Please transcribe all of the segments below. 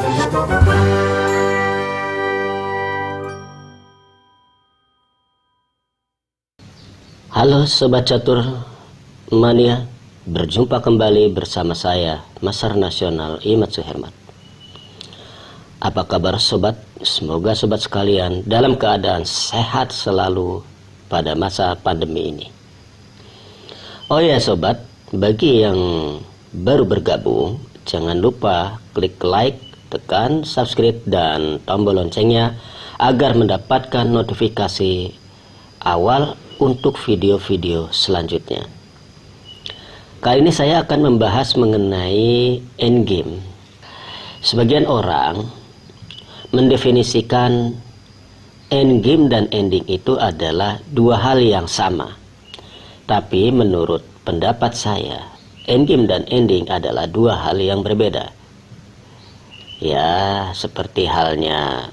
Halo Sobat Catur Mania, berjumpa kembali bersama saya, Masar Nasional Imad Suhermat. Apa kabar Sobat? Semoga Sobat sekalian dalam keadaan sehat selalu pada masa pandemi ini. Oh ya Sobat, bagi yang baru bergabung, jangan lupa klik like, tekan subscribe dan tombol loncengnya agar mendapatkan notifikasi awal untuk video-video selanjutnya. Kali ini saya akan membahas mengenai endgame. Sebagian orang mendefinisikan endgame dan ending itu adalah dua hal yang sama. Tapi menurut pendapat saya, endgame dan ending adalah dua hal yang berbeda. Ya, seperti halnya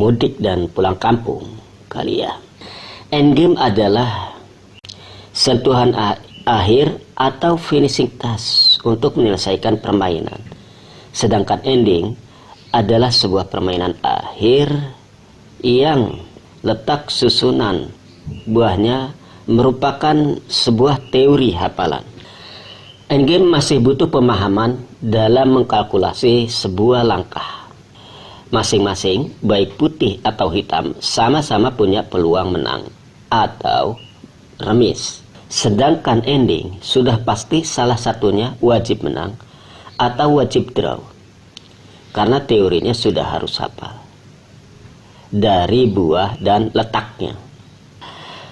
mudik dan pulang kampung kali ya. Endgame adalah sentuhan akhir atau finishing task untuk menyelesaikan permainan. Sedangkan ending adalah sebuah permainan akhir yang letak susunan buahnya merupakan sebuah teori hafalan. Endgame masih butuh pemahaman dalam mengkalkulasi sebuah langkah. Masing-masing, baik putih atau hitam, sama-sama punya peluang menang atau remis. Sedangkan ending sudah pasti salah satunya wajib menang atau wajib draw. Karena teorinya sudah harus hafal dari buah dan letaknya.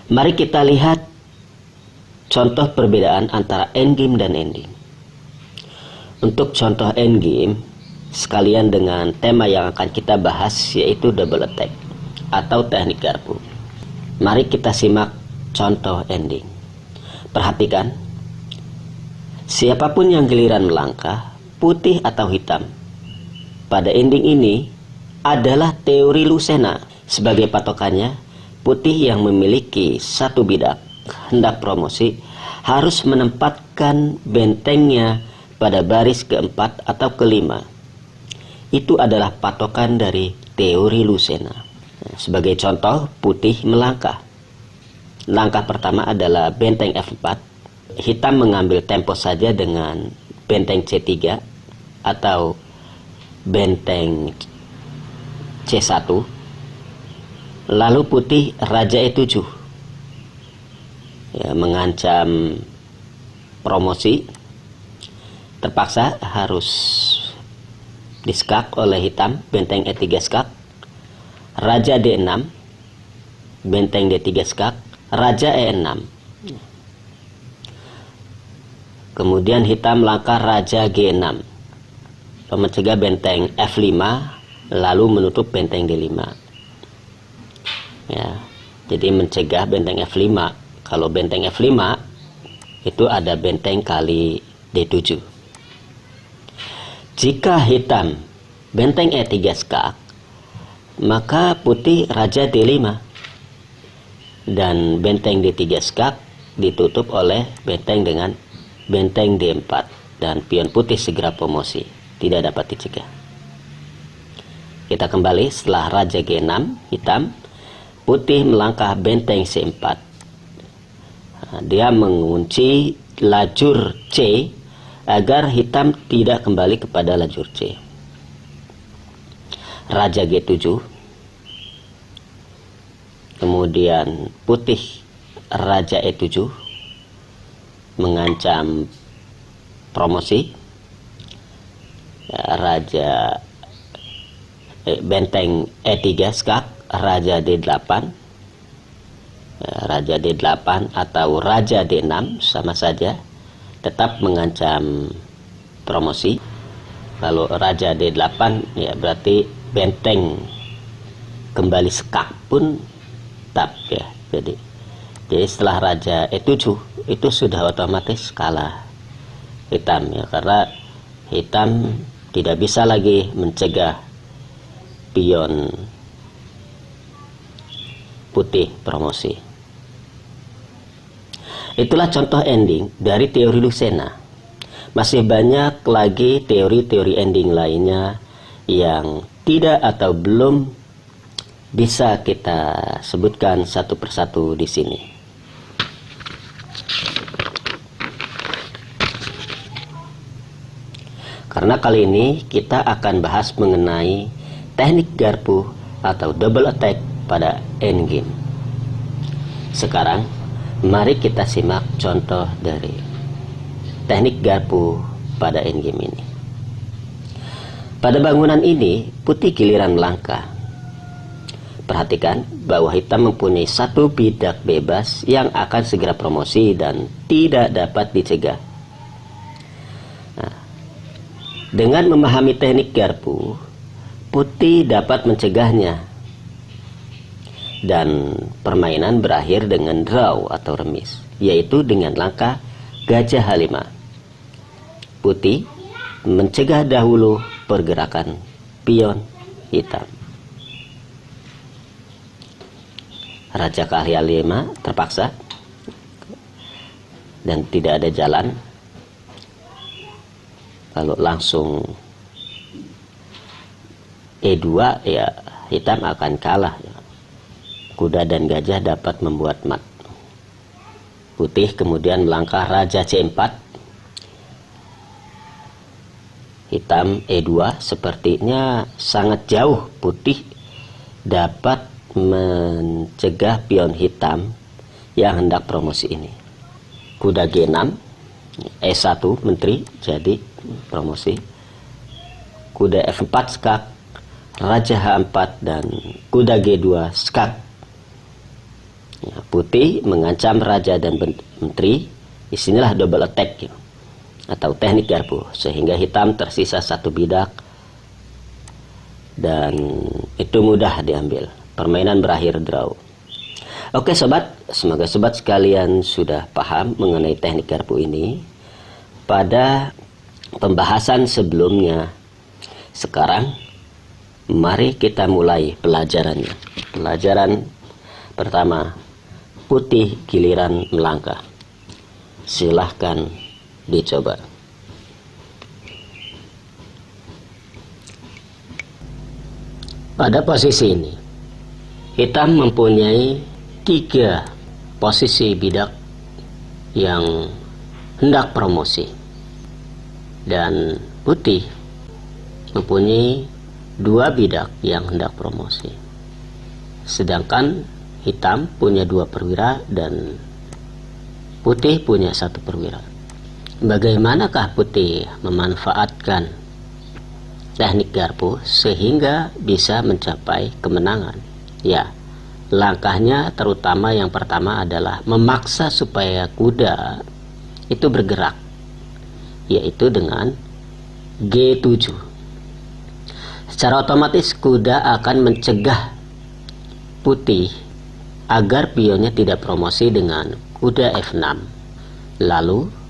Mari kita lihat contoh perbedaan antara endgame dan ending. Untuk contoh endgame, sekalian dengan tema yang akan kita bahas, yaitu double attack atau teknik garpu. Mari kita simak contoh ending. Perhatikan, siapapun yang giliran melangkah, putih atau hitam, pada ending ini adalah teori Lucena. Sebagai patokannya, putih yang memiliki satu bidak hendak promosi harus menempatkan bentengnya pada baris keempat atau kelima. Itu adalah patokan dari teori Lucena. Sebagai contoh, putih melangkah. Langkah pertama adalah benteng F4. Hitam mengambil tempo saja dengan benteng C3 atau benteng C1. Lalu putih raja E7. Ya, mengancam promosi. Terpaksa harus diskak oleh hitam, benteng E3 skak, raja D6, benteng D3 skak, raja E6. Kemudian hitam langkah raja G6, mencegah benteng F5, lalu menutup benteng D5. Ya, jadi mencegah benteng F5. Kalau benteng F5 itu ada benteng kali D7. Jika hitam benteng E3 skak, maka putih raja D5 dan benteng D3 skak ditutup oleh benteng dengan benteng D4 dan pion putih segera promosi, tidak dapat dicegah. Kita kembali setelah raja G6 hitam, putih melangkah benteng C4. Dia mengunci lajur C agar hitam tidak kembali kepada lajur C. Raja G7, kemudian putih raja E7 mengancam promosi. Raja benteng E3 skak, raja D8, raja D8 atau raja D6 sama saja, tetap mengancam promosi. Kalau raja D8 ya berarti benteng kembali skak pun tetap ya. Jadi setelah raja E7 itu sudah otomatis kalah hitam ya, karena hitam tidak bisa lagi mencegah pion putih promosi. Itulah contoh ending dari teori Lucena. Masih banyak lagi teori-teori ending lainnya yang tidak atau belum bisa kita sebutkan satu persatu di sini. Karena kali ini kita akan bahas mengenai teknik garpu atau double attack pada endgame. Sekarang mari kita simak contoh dari teknik garpu pada endgame ini. Pada bangunan ini, putih giliran melangkah. Perhatikan bahwa hitam mempunyai satu bidak bebas yang akan segera promosi dan tidak dapat dicegah. Dengan memahami teknik garpu, putih dapat mencegahnya. Dan permainan berakhir dengan draw atau remis, yaitu dengan langkah gajah H5. Putih mencegah dahulu pergerakan pion hitam. Raja ke H5 terpaksa dan tidak ada jalan. Kalau langsung E2, ya hitam akan kalah. Kuda dan gajah dapat membuat mat. Putih kemudian melangkah Raja C4. Hitam E2, sepertinya sangat jauh putih dapat mencegah pion hitam yang hendak promosi ini. Kuda G6, E1 menteri jadi promosi. Kuda F4 skak, Raja H4 dan kuda G2 skak. Ya, putih mengancam raja dan menteri. Disinilah double attack atau teknik garpu, sehingga hitam tersisa satu bidak dan itu mudah diambil. Permainan berakhir draw. Oke sobat, semoga sobat sekalian sudah paham mengenai teknik garpu ini pada pembahasan sebelumnya. Sekarang mari kita mulai pelajarannya. Pelajaran pertama, putih giliran melangkah. Silahkan dicoba. Pada posisi ini, hitam mempunyai 3 posisi bidak yang hendak promosi, dan putih mempunyai 2 bidak yang hendak promosi. Sedangkan hitam punya 2 perwira dan putih punya 1 perwira. Bagaimanakah putih memanfaatkan teknik garpu sehingga bisa mencapai kemenangan? Ya, langkahnya terutama yang pertama adalah memaksa supaya kuda itu bergerak, yaitu dengan G7. Secara otomatis kuda akan mencegah putih agar pionnya tidak promosi dengan kuda F6. Lalu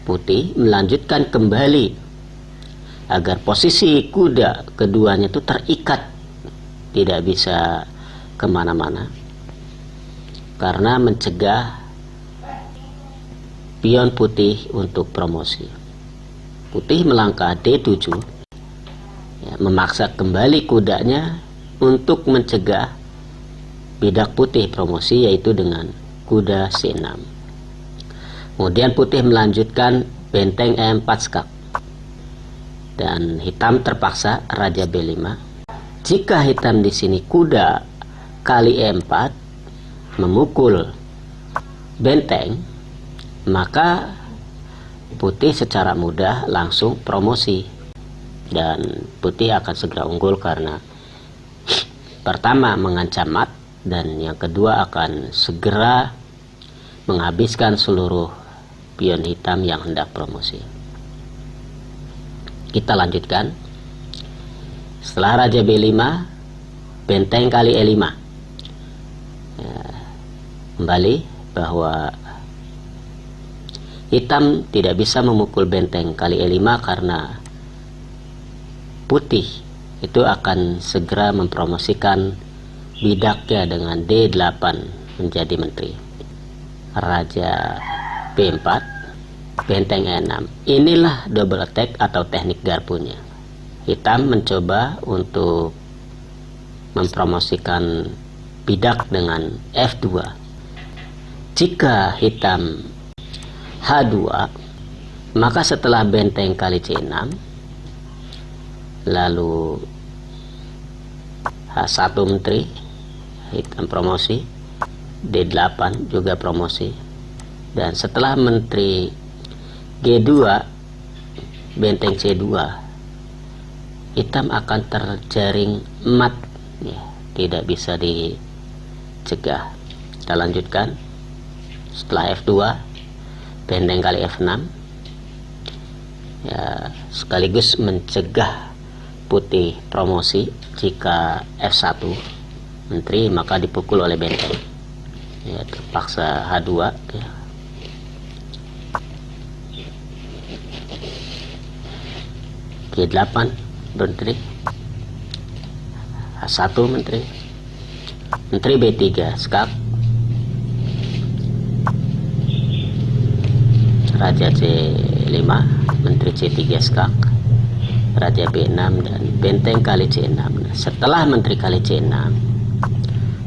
putih melanjutkan kembali agar posisi kuda keduanya itu terikat, tidak bisa kemana-mana, karena mencegah pion putih untuk promosi. Putih melangkah D7, ya, memaksa kembali kudanya untuk mencegah bidak putih promosi, yaitu dengan kuda C6. Kemudian putih melanjutkan benteng E4 skak dan hitam terpaksa Raja B5. Jika hitam di sini kuda kali E4 memukul benteng, maka putih secara mudah langsung promosi dan putih akan segera unggul karena pertama mengancam mat dan yang kedua akan segera menghabiskan seluruh pion hitam yang hendak promosi. Kita lanjutkan. Setelah Raja B5, benteng kali E5. Ya, kembali bahwa hitam tidak bisa memukul benteng kali E5 karena putih itu akan segera mempromosikan bidaknya dengan D8 menjadi menteri. Raja B4, benteng E6. Inilah double attack atau teknik garpunya. hitam mencoba untuk mempromosikan bidak dengan F2. Jika hitam H2, maka setelah benteng kali C6, lalu H1 menteri, hitam promosi, D8 juga promosi, dan setelah menteri G2 benteng C2, hitam akan terjaring mat, ya, tidak bisa dicegah. Kita lanjutkan. Setelah F2 benteng kali F6, ya, sekaligus mencegah putih promosi. Jika F1 menteri, maka dipukul oleh benteng, ya, terpaksa H2, ya. G8 menteri, H1 menteri, menteri B3 skak, raja C5 menteri C3 skak, raja B6, dan benteng kali C6. Nah, setelah menteri kali C6,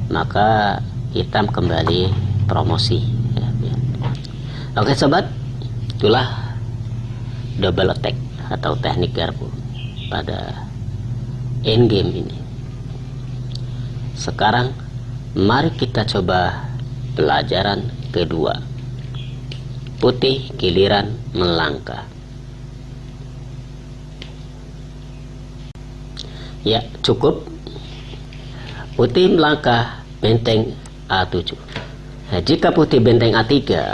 maka hitam kembali promosi, ya. Oke sobat, itulah double attack atau teknik garpu pada endgame ini. Sekarang mari kita coba pelajaran kedua. Putih giliran melangkah. Ya, cukup. Putih melangkah benteng A7. Nah, jika putih benteng A3, ya,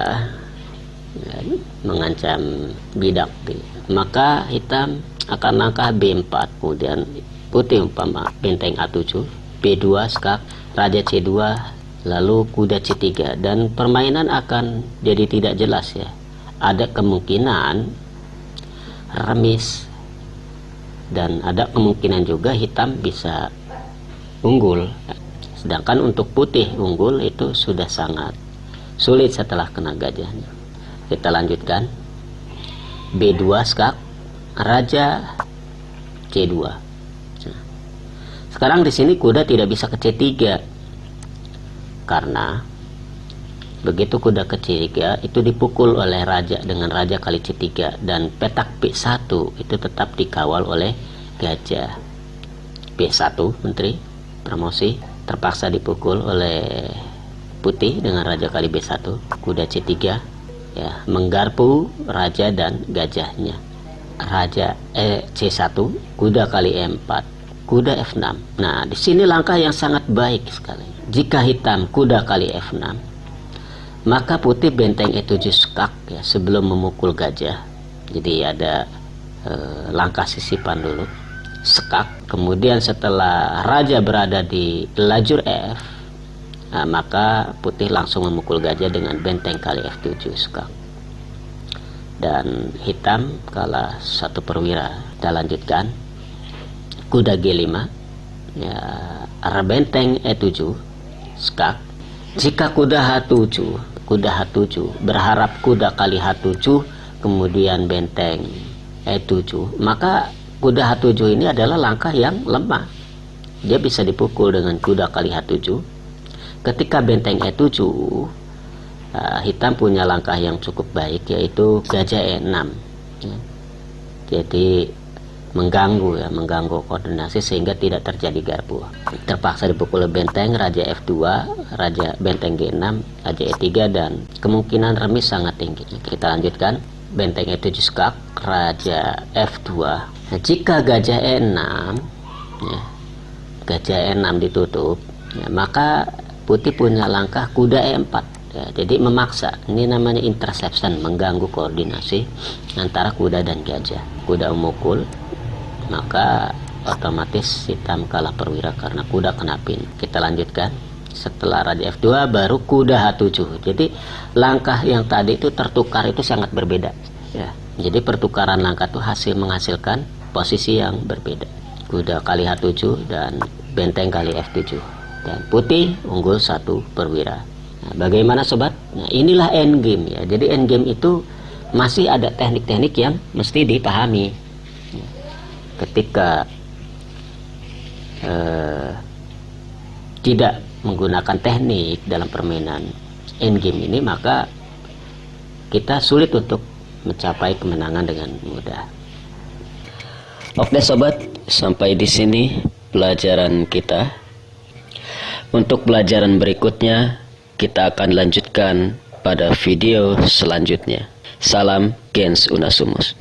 mengancam bidak, maka hitam akan langkah B4. Kemudian putih umpama benteng A7, B2 skak, raja C2, lalu kuda C3, dan permainan akan jadi tidak jelas, ya. Ada kemungkinan remis, dan ada kemungkinan juga hitam bisa unggul. Sedangkan untuk putih unggul itu sudah sangat sulit setelah kena gajahnya. Kita lanjutkan. B2 skak, raja C2. Nah, sekarang di sini kuda tidak bisa ke C3, karena begitu kuda ke C3 itu dipukul oleh raja dengan raja kali C3, dan petak B1 itu tetap dikawal oleh gajah. B1 menteri promosi terpaksa dipukul oleh putih dengan raja kali B1, kuda C3, ya, menggarpu raja dan gajahnya. Raja C1, kuda kali E4, kuda F6. Nah, di sini langkah yang sangat baik sekali. Jika hitam kuda kali F6, maka putih benteng E7 skak, ya, sebelum memukul gajah. Jadi ada langkah sisipan dulu, skak. Kemudian setelah raja berada di lajur F, nah, maka putih langsung memukul gajah dengan benteng kali F7 skak, dan hitam kalah 1 perwira. Kita lanjutkan. Kuda G5, ya, benteng E7 skak. Jika kuda H7 berharap kuda kali H7 kemudian benteng E7, maka kuda H7 ini adalah langkah yang lemah. Dia bisa dipukul dengan kuda kali H7. Ketika benteng E7, hitam punya langkah yang cukup baik, yaitu gajah E6, ya. Jadi mengganggu koordinasi sehingga tidak terjadi garpu. Terpaksa dipukul benteng raja F2, raja benteng G6, raja E3, dan kemungkinan remis sangat tinggi. Kita lanjutkan. Benteng E7 skak, raja F2. Nah, jika gajah E6, ya, gajah E6 ditutup, ya, maka putih punya langkah kuda E4, ya, jadi memaksa. Ini namanya interception, mengganggu koordinasi antara kuda dan gajah. Kuda memukul, maka otomatis hitam kalah perwira karena kuda kena pin. Kita lanjutkan. Setelah raja F2 baru kuda H7. Jadi langkah yang tadi itu tertukar itu sangat berbeda, ya. Jadi pertukaran langkah itu menghasilkan posisi yang berbeda. Kuda kali H7 dan benteng kali F7, dan putih unggul 1 perwira. Nah, bagaimana sobat? Nah, inilah endgame, ya. Jadi endgame itu masih ada teknik-teknik yang mesti dipahami. ketika tidak menggunakan teknik dalam permainan endgame ini, maka kita sulit untuk mencapai kemenangan dengan mudah. Oke sobat, sampai di sini pelajaran kita. Untuk pelajaran berikutnya kita akan lanjutkan pada video selanjutnya. Salam Gens Unasumus.